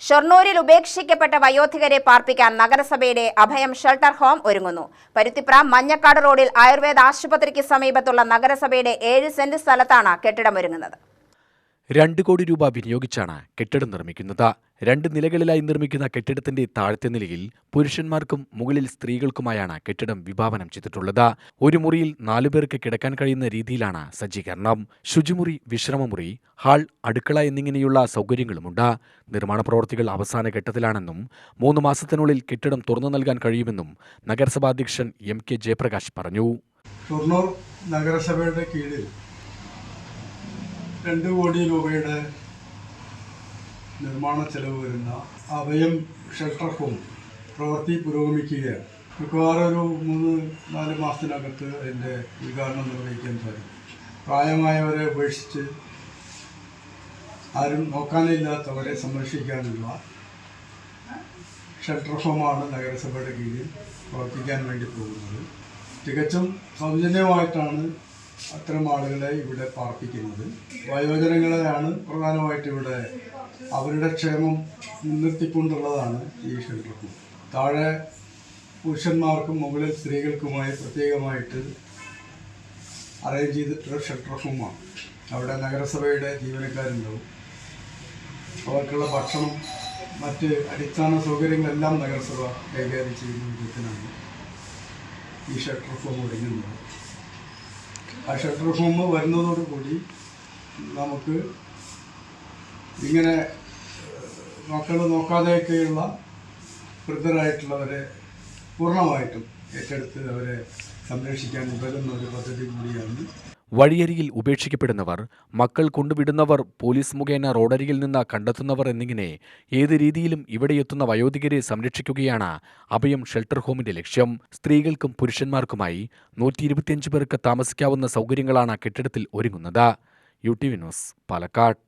ഷൊർണൂരിൽ ഉപേക്ഷിക്കപ്പെട്ട വയോധികരെ പാർപ്പിക്കാൻ നഗരസഭയുടെ അഭയം ഷെൽട്ടർ ഹോം ഒരുങ്ങുന്നു. പരുത്തിപ്ര മഞ്ഞക്കാട് റോഡിൽ ആയുർവേദ ആശുപത്രിക്ക് സമീപത്തുള്ള നഗരസഭയുടെ 7 സെന്റ് സ്ഥലത്താണ് കെട്ടിടം ഒരുങ്ങുന്നത്. 2 കോടി രൂപ വിനിയോഗിച്ചാണ് കെട്ടിടം നിർമ്മിക്കുന്നത്. 2 നിലകളിലായി നിർമ്മിക്കുന്ന കെട്ടിടത്തിന്റെ താഴത്തെ നിലയിൽ പുരുഷന്മാർക്കും മുകളിൽ സ്ത്രീകൾക്കുമായാണ് കെട്ടിടം വിഭാവനം ചെയ്തിട്ടുള്ളത്. ഒരു മുറിയിൽ 4 പേർക്ക് കിടക്കാൻ കഴിയുന്ന രീതിയിലാണ് സജ്ജീകരണം. ശുചിമുറി, വിശ്രമമുറി, ഹാൾ, അടുക്കള എന്നിങ്ങനെയുള്ള സൗകര്യങ്ങളുമുണ്ട്. നിർമ്മാണ പ്രവൃത്തികൾ അവസാന ഘട്ടത്തിലാണെന്നും 3 മാസത്തിനുള്ളിൽ കെട്ടിടം തുറന്നു നൽകാൻ കഴിയുമെന്നും നഗരസഭാ അധ്യക്ഷൻ MK ജയപ്രകാശ് പറഞ്ഞു. ഷൊർണൂർ നഗരസഭയുടെ കീഴിൽ 2 കോടി രൂപയുടെ നിർമ്മാണ ചെലവ് വരുന്ന അഭയം ഷെൽട്ടർ ഹോം പ്രവൃത്തി പുരോഗമിക്കുകയാണ്. മിക്കവാറും ഒരു 3-4 മാസത്തിനകത്ത് അതിൻ്റെ ഉദ്ഘാടനം നിർവഹിക്കാൻ സാധിക്കും. പ്രായമായവരെ ഉപേക്ഷിച്ച് ആരും നോക്കാനില്ലാത്തവരെ സംരക്ഷിക്കാനുള്ള ഷെൽട്ടർ ഹോമാണ് നഗരസഭയുടെ കീഴിൽ പ്രവർത്തിക്കാൻ വേണ്ടി പോകുന്നത്. തികച്ചും സൗജന്യമായിട്ടാണ് അത്തരം ആളുകളെ ഇവിടെ പാർപ്പിക്കുന്നത്. വയോജനങ്ങളെയാണ് പ്രധാനമായിട്ട് ഇവിടെ അവരുടെ ക്ഷേമം മുൻനിർത്തിക്കൊണ്ടുള്ളതാണ് ഈ ഷെൽട്ടർ ഹോം. താഴെ പുരുഷന്മാർക്കും മുകളിൽ സ്ത്രീകൾക്കുമായി പ്രത്യേകമായിട്ട് അറേഞ്ച് ചെയ്തിട്ടുള്ള ഷെൽട്ടർ ഹോമാണ്. അവിടെ നഗരസഭയുടെ ജീവനക്കാരുണ്ടാവും. അവർക്കുള്ള ഭക്ഷണം, മറ്റ് അടിസ്ഥാന സൗകര്യങ്ങളെല്ലാം നഗരസഭ കൈകാര്യം ചെയ്യുന്ന വിധത്തിലാണ് ഈ ഷെൽട്ടർ ഹോം ഒരുങ്ങുന്നത്. ആ ഷെൽട്ടർ ഹോം വരുന്നതോടുകൂടി നമുക്ക് ഇങ്ങനെ മക്കൾ നോക്കാതെയൊക്കെയുള്ള വൃദ്ധരായിട്ടുള്ളവരെ പൂർണ്ണമായിട്ടും ഏറ്റെടുത്ത് അവരെ സംരക്ഷിക്കാൻ ഉതകുന്ന ഒരു പദ്ധതി കൂടിയാണ്. വഴിയരികിൽ ഉപേക്ഷിക്കപ്പെടുന്നവർ, മക്കൾ കൊണ്ടുവിടുന്നവർ, പോലീസ് മുഖേന റോഡരികിൽ നിന്ന് കണ്ടെത്തുന്നവർ എന്നിങ്ങനെ ഏത് രീതിയിലും ഇവിടെയെത്തുന്ന വയോധികരെ സംരക്ഷിക്കുകയാണ് അഭയം ഷെൽട്ടർ ഹോമിന്റെ ലക്ഷ്യം. സ്ത്രീകൾക്കും പുരുഷന്മാർക്കുമായി 125 പേർക്ക് താമസിക്കാവുന്ന സൗകര്യങ്ങളാണ് കെട്ടിടത്തിൽ ഒരുങ്ങുന്നത്. UTV news, Palakkad.